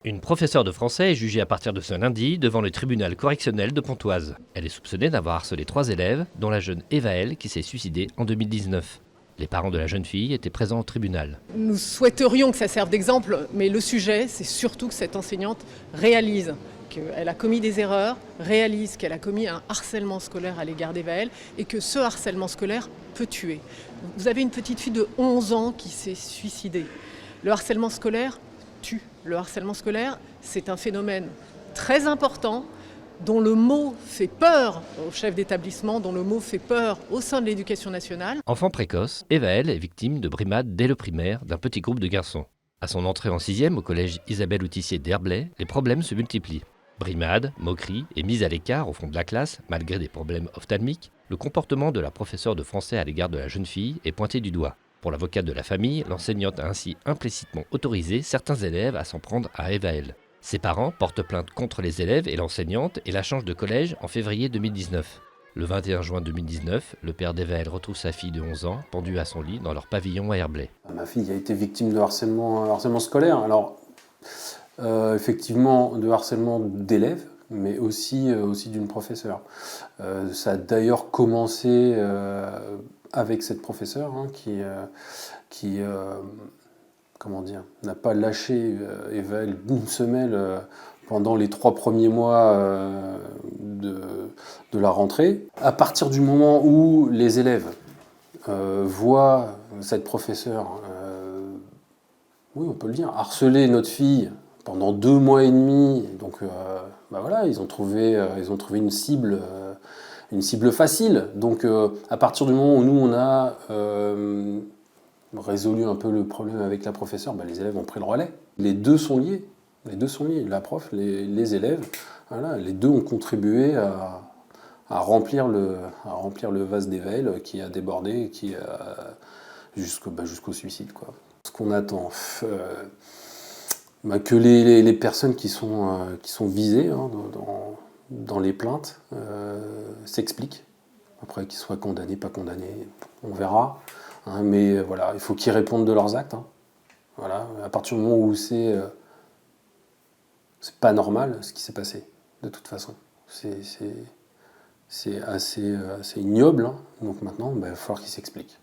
Une professeure de français est jugée à partir de ce lundi devant le tribunal correctionnel de Pontoise. Elle est soupçonnée d'avoir harcelé 3 élèves, dont la jeune Eva L qui s'est suicidée en 2019. Les parents de la jeune fille étaient présents au tribunal. Nous souhaiterions que ça serve d'exemple, mais le sujet, c'est surtout que cette enseignante réalise qu'elle a commis des erreurs, réalise qu'elle a commis un harcèlement scolaire à l'égard d'Eva L et que ce harcèlement scolaire peut tuer. Vous avez une petite fille de 11 ans qui s'est suicidée. Le harcèlement scolaire tue. Le harcèlement scolaire, c'est un phénomène très important dont le mot fait peur au chef d'établissement, dont le mot fait peur au sein de l'éducation nationale. Enfant précoce, Eva L est victime de brimades dès le primaire d'un petit groupe de garçons. À son entrée en 6e au collège Isabelle Autissier d'Herblay, les problèmes se multiplient. Brimades, moqueries et mise à l'écart au fond de la classe, malgré des problèmes ophtalmiques, le comportement de la professeure de français à l'égard de la jeune fille est pointé du doigt. Pour l'avocate de la famille, l'enseignante a ainsi implicitement autorisé certains élèves à s'en prendre à Eva L. Ses parents portent plainte contre les élèves et l'enseignante et la changent de collège en février 2019. Le 21 juin 2019, le père d'Eva L retrouve sa fille de 11 ans pendue à son lit dans leur pavillon à Herblay. Ma fille a été victime de harcèlement scolaire. Alors, effectivement, de harcèlement d'élèves, mais aussi d'une professeure. Ça a d'ailleurs commencé avec cette professeure qui comment dire, n'a pas lâché Eva L une semelle pendant les 3 premiers mois de la rentrée. À partir du moment où les élèves voient cette professeure, oui on peut le dire, harceler notre fille pendant 2 mois et demi, donc voilà, ils ont trouvé une cible facile. Donc à partir du moment où nous on a résolu un peu le problème avec la professeure, les élèves ont pris le relais. Les deux sont liés, la prof, les élèves, voilà, les deux ont contribué à remplir le vase d'Eva L qui a débordé, qui a jusqu'au suicide, quoi. Ce qu'on attend, que les personnes qui sont visées dans les plaintes s'expliquent. Après, qu'ils soient condamnés, pas condamnés, on verra. Mais voilà, il faut qu'ils répondent de leurs actes. Voilà, à partir du moment où c'est pas normal ce qui s'est passé, de toute façon. C'est assez ignoble. Donc maintenant, il va falloir qu'ils s'expliquent.